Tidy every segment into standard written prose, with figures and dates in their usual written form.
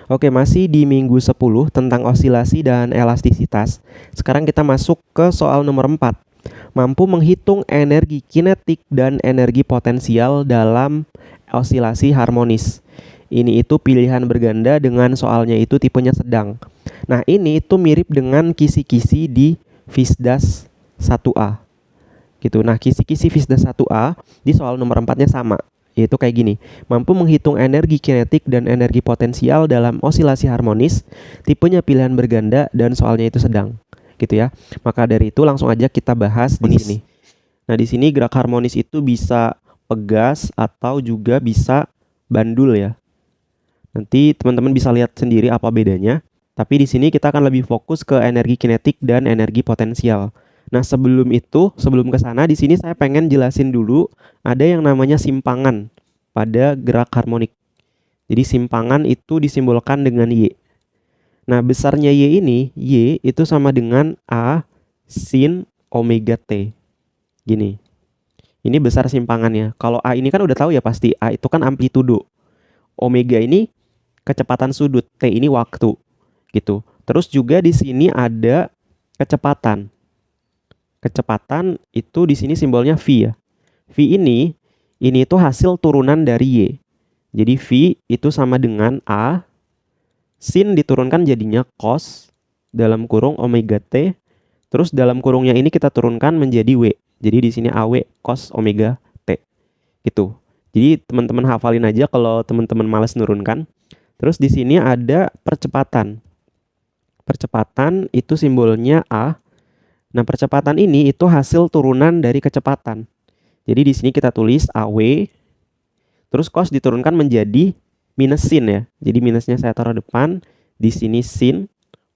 Oke, masih di minggu 10 tentang osilasi dan elastisitas. Sekarang kita masuk ke soal nomor 4. Mampu menghitung energi kinetik dan energi potensial dalam osilasi harmonis. Ini itu pilihan berganda dengan soalnya itu tipenya sedang. Nah, ini itu mirip dengan kisi-kisi di Fisdas 1A. Gitu. Nah, kisi-kisi Fisdas 1A di soal nomor 4-nya sama. Yaitu kayak gini, mampu menghitung energi kinetik dan energi potensial dalam osilasi harmonis, tipenya pilihan berganda dan soalnya itu sedang, gitu ya. Maka dari itu langsung aja kita bahas di sini. Nah, di sini gerak harmonis itu bisa pegas atau juga bisa bandul ya. Nanti teman-teman bisa lihat sendiri apa bedanya. Tapi di sini kita akan lebih fokus ke energi kinetik dan energi potensial. Nah, sebelum ke sana, di sini saya pengen jelasin dulu ada yang namanya simpangan pada gerak harmonik. Jadi simpangan itu disimbolkan dengan Y. Nah, besarnya Y ini, Y itu sama dengan A sin omega T. Gini. Ini besar simpangannya. Kalau A ini kan udah tahu ya pasti, A itu kan amplitudo. Omega ini kecepatan sudut, T ini waktu. Gitu. Terus juga di sini ada kecepatan. Kecepatan itu di sini simbolnya V ya. V ini itu hasil turunan dari Y. Jadi V itu sama dengan A sin diturunkan jadinya cos dalam kurung omega T. Terus dalam kurungnya ini kita turunkan menjadi W. Jadi di sini AW cos omega T. Gitu. Jadi teman-teman hafalin aja kalau teman-teman malas nurunkan. Terus di sini ada percepatan. Percepatan itu simbolnya A. Nah, percepatan ini itu hasil turunan dari kecepatan. Jadi di sini kita tulis AW, terus cos diturunkan menjadi minus sin ya. Jadi minusnya saya taruh depan, di sini sin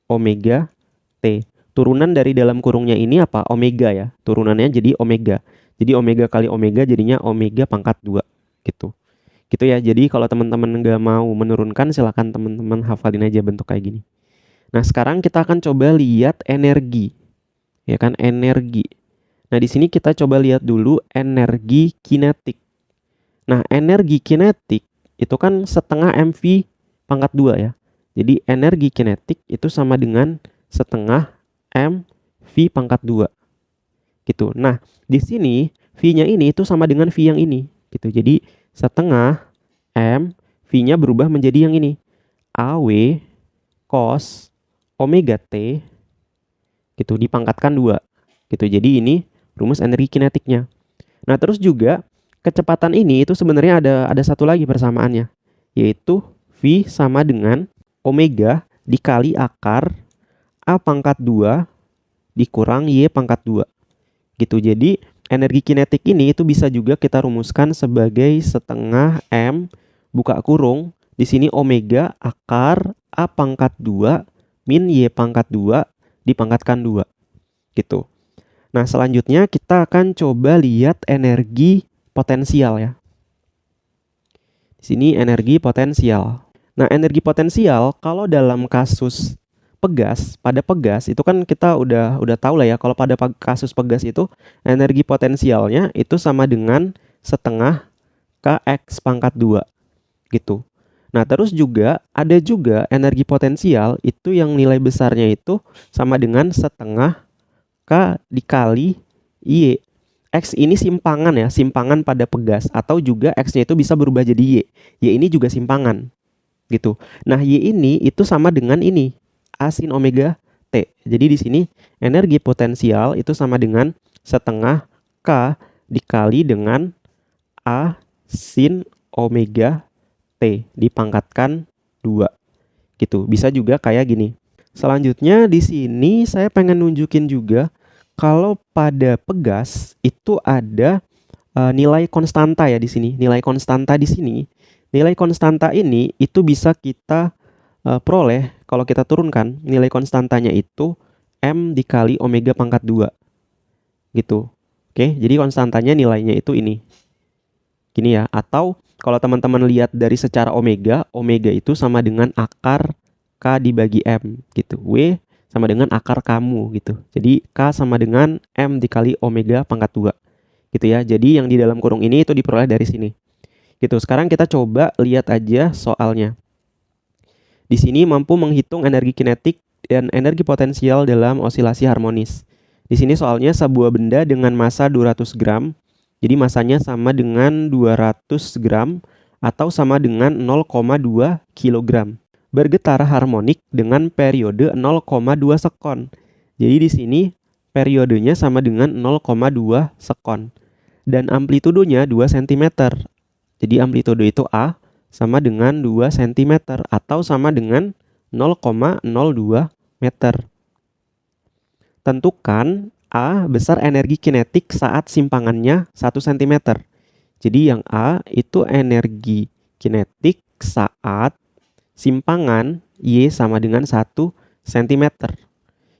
omega T. Turunan dari dalam kurungnya ini apa? Omega ya. Turunannya jadi omega. Jadi omega kali omega jadinya omega pangkat 2 gitu. Gitu ya. Jadi kalau teman-teman nggak mau menurunkan, silakan teman-teman hafalin aja bentuk kayak gini. Nah, sekarang kita akan coba lihat energi. Ya kan, energi. Nah, di sini kita coba lihat dulu energi kinetik. Nah, energi kinetik itu kan setengah mv pangkat 2 ya. Jadi energi kinetik itu sama dengan setengah mv pangkat 2. Gitu. Nah, di sini v-nya ini itu sama dengan v yang ini gitu. Jadi setengah m, v-nya berubah menjadi yang ini. AW cos omega T gitu dipangkatkan 2 gitu. Jadi ini rumus energi kinetiknya. Nah, terus juga kecepatan ini itu sebenarnya ada satu lagi persamaannya, yaitu V sama dengan omega dikali akar A pangkat 2 dikurang Y pangkat 2 gitu. Jadi energi kinetik ini itu bisa juga kita rumuskan sebagai setengah M buka kurung di sini omega akar A pangkat 2 min Y pangkat 2 dipangkatkan 2 gitu. Nah, selanjutnya kita akan coba lihat energi potensial ya. Di sini energi potensial. Nah, energi potensial kalau dalam kasus pegas, pada pegas itu kan kita udah tahu lah ya, kalau pada kasus pegas itu energi potensialnya itu sama dengan setengah Kx pangkat 2 gitu. Nah, terus juga ada juga energi potensial itu yang nilai besarnya itu sama dengan setengah K dikali Y. X ini simpangan ya, simpangan pada pegas, atau juga X-nya itu bisa berubah jadi Y. Y ini juga simpangan gitu. Nah, Y ini itu sama dengan ini, A sin omega T. Jadi di sini energi potensial itu sama dengan setengah K dikali dengan A sin omega T dipangkatkan 2 gitu. Bisa juga kayak gini. Selanjutnya di sini saya pengen nunjukin juga kalau pada pegas itu ada nilai konstanta ya di sini. Nilai konstanta di sini. Nilai konstanta ini itu bisa kita peroleh kalau kita turunkan nilai konstantanya itu M dikali omega pangkat 2 gitu. Oke, jadi konstantanya nilainya itu ini. Gini ya, atau kalau teman-teman lihat dari secara omega, omega itu sama dengan akar K dibagi M gitu. W sama dengan akar kamu gitu. Jadi K sama dengan M dikali omega pangkat 2 gitu ya. Jadi yang di dalam kurung ini itu diperoleh dari sini gitu. Sekarang kita coba lihat aja soalnya. Di Di sini mampu menghitung energi kinetik dan energi potensial dalam osilasi harmonis. Di sini soalnya sebuah benda dengan massa 200 gram, jadi massanya sama dengan 200 gram atau sama dengan 0,2 kg. Bergetar harmonik dengan periode 0,2 sekon. Jadi di sini periodenya sama dengan 0,2 sekon. Dan amplitudonya 2 cm. Jadi amplitudo itu A sama dengan 2 cm atau sama dengan 0,02 meter. Tentukan A besar energi kinetik saat simpangannya 1 cm. Jadi yang A itu energi kinetik saat simpangan Y sama dengan 1 cm.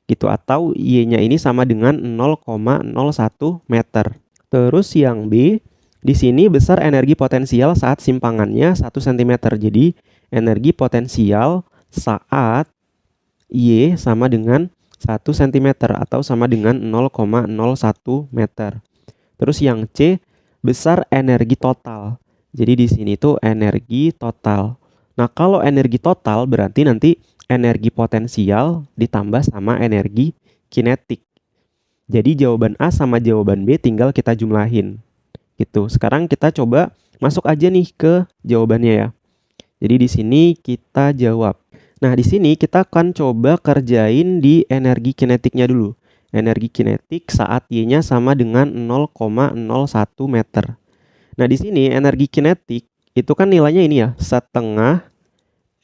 Gitu, atau Y-nya ini sama dengan 0,01 meter. Terus yang B, di sini besar energi potensial saat simpangannya 1 cm. Jadi energi potensial saat Y sama dengan 1 cm atau sama dengan 0,01 meter. Terus yang C, besar energi total. Jadi di sini tuh energi total. Nah, kalau energi total berarti nanti energi potensial ditambah sama energi kinetik. Jadi jawaban A sama jawaban B tinggal kita jumlahin. Gitu. Sekarang kita coba masuk aja nih ke jawabannya ya. Jadi di sini kita jawab. Nah, di sini kita akan coba kerjain di energi kinetiknya dulu. Energi kinetik saat Y-nya sama dengan 0,01 meter. Nah, di sini energi kinetik itu kan nilainya ini ya, setengah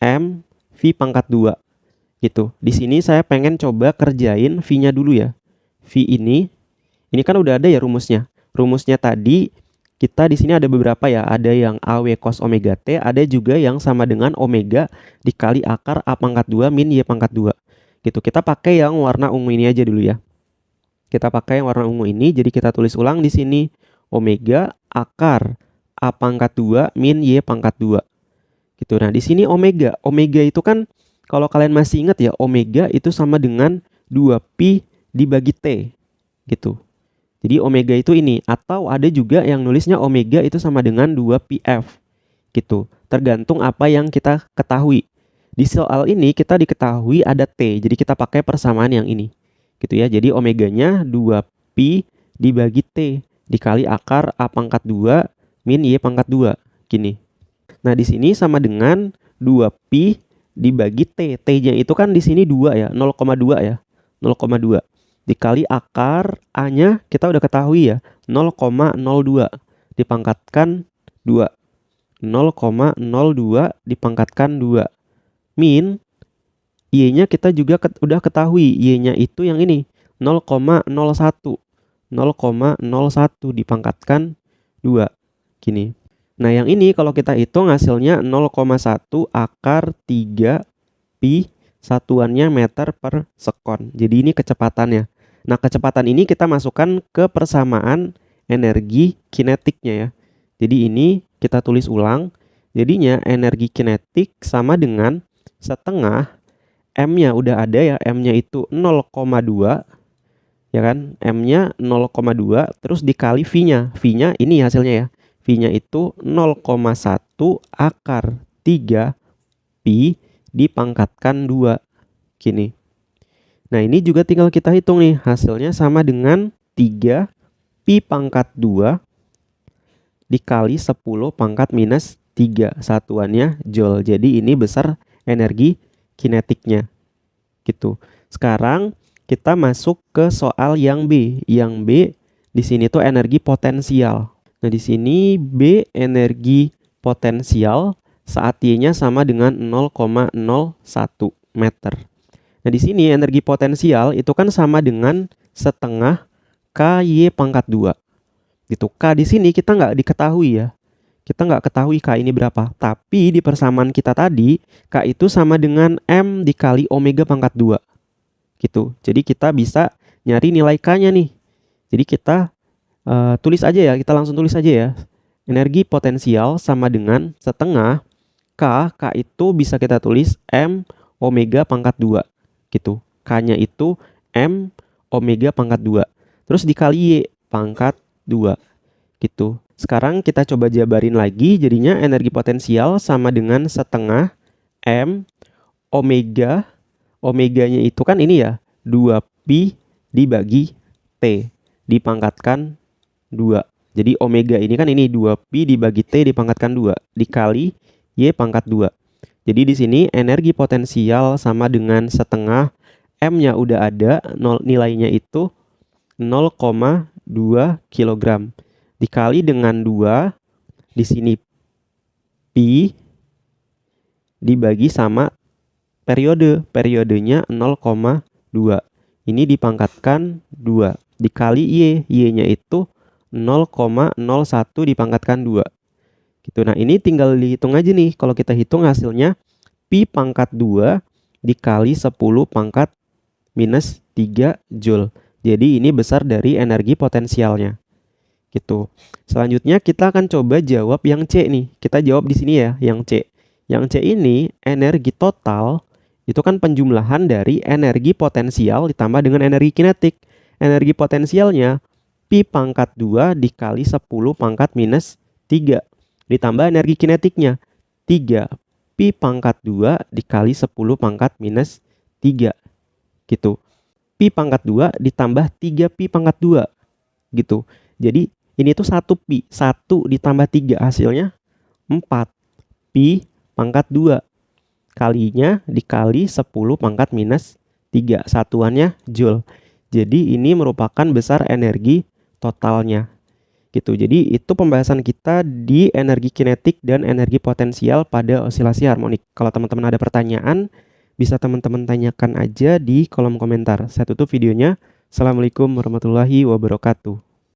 M V pangkat 2. Gitu. Di sini saya pengen coba kerjain V-nya dulu ya. V ini kan udah ada ya rumusnya. Rumusnya tadi kita di sini ada beberapa ya, ada yang AW cos omega T, ada juga yang sama dengan omega dikali akar A pangkat 2 min Y pangkat 2. Gitu. Kita pakai yang warna ungu ini aja dulu ya. Kita pakai yang warna ungu ini, jadi kita tulis ulang di sini omega akar A pangkat 2 min Y pangkat 2. Gitu. Nah, di sini omega. Omega itu kan kalau kalian masih ingat ya, omega itu sama dengan 2pi dibagi T. Gitu. Jadi omega itu ini, atau ada juga yang nulisnya omega itu sama dengan 2πf. Gitu. Tergantung apa yang kita ketahui. Di soal ini kita diketahui ada T, jadi kita pakai persamaan yang ini. Gitu ya. Jadi omeganya 2pi dibagi T dikali akar A pangkat 2 min Y pangkat 2. Gini. Nah, di sini sama dengan 2pi dibagi T. T-nya itu kan di sini 2 ya, 0,2 ya. 0,2. Dikali akar A-nya kita udah ketahui ya, 0,02 dipangkatkan 2. 0,02 dipangkatkan 2. Min Y-nya kita juga udah ketahui, Y-nya itu yang ini, 0,01. 0,01 dipangkatkan 2. Gini. Nah, yang ini kalau kita hitung hasilnya 0,1 akar 3 pi satuannya meter per sekon. Jadi ini kecepatannya. Nah, kecepatan ini kita masukkan ke persamaan energi kinetiknya ya. Jadi ini kita tulis ulang. Jadinya energi kinetik sama dengan setengah M-nya udah ada ya. M-nya itu 0,2. Ya kan? M-nya 0,2 terus dikali V-nya. V-nya ini hasilnya ya. V-nya itu 0,1 akar 3 pi dipangkatkan 2. Gini. Nah, ini juga tinggal kita hitung nih. Hasilnya sama dengan 3 pi pangkat 2 dikali 10 pangkat minus 3. Satuannya joule. Jadi ini besar energi kinetiknya. Gitu. Sekarang kita masuk ke soal yang B. Yang B di sini tuh energi potensial. Nah, di sini B energi potensial saat Y-nya sama dengan 0,01 meter. Nah, di sini energi potensial itu kan sama dengan setengah KY pangkat 2. Gitu. K di sini kita nggak diketahui ya. Kita nggak ketahui K ini berapa. Tapi di persamaan kita tadi, K itu sama dengan M dikali omega pangkat 2. Gitu. Jadi kita bisa nyari nilai K-nya nih. Jadi kita tulis aja ya. Kita langsung tulis aja ya. Energi potensial sama dengan setengah K. K itu bisa kita tulis M omega pangkat 2. Gitu. K-nya itu M omega pangkat 2. Terus dikali Y pangkat 2. Gitu. Sekarang kita coba jabarin lagi. Jadinya energi potensial sama dengan setengah M omeganya itu kan ini ya, 2pi dibagi T dipangkatkan 2. Jadi omega ini kan ini 2pi dibagi T dipangkatkan 2 dikali Y pangkat 2. Jadi di sini energi potensial sama dengan setengah M-nya udah ada, nilainya itu 0,2 kg dikali dengan 2, di sini pi dibagi sama periodenya 0,2. Ini dipangkatkan 2 dikali Y-nya itu 0,01 dipangkatkan 2. Gitu. Nah, ini tinggal dihitung aja nih. Kalau kita hitung hasilnya pi pangkat 2 dikali 10 pangkat minus 3 Joule. Jadi ini besar dari energi potensialnya. Gitu. Selanjutnya kita akan coba jawab yang C nih. Kita jawab di sini ya, yang C. Yang C ini energi total itu kan penjumlahan dari energi potensial ditambah dengan energi kinetik. Energi potensialnya pi pangkat 2 dikali 10 pangkat minus 3 ditambah energi kinetiknya 3 pi pangkat 2 dikali 10 pangkat minus 3 gitu. Pi pangkat 2 ditambah 3 pi pangkat 2 gitu. Jadi ini tuh 1 pi, 1 ditambah 3 hasilnya 4 pi pangkat 2 kalinya dikali 10 pangkat minus 3, satuannya Joule. Jadi ini merupakan besar energi totalnya gitu. Jadi itu pembahasan kita di energi kinetik dan energi potensial pada osilasi harmonik. Kalau teman-teman ada pertanyaan, bisa teman-teman tanyakan aja di kolom komentar. Saya tutup videonya. Assalamualaikum warahmatullahi wabarakatuh.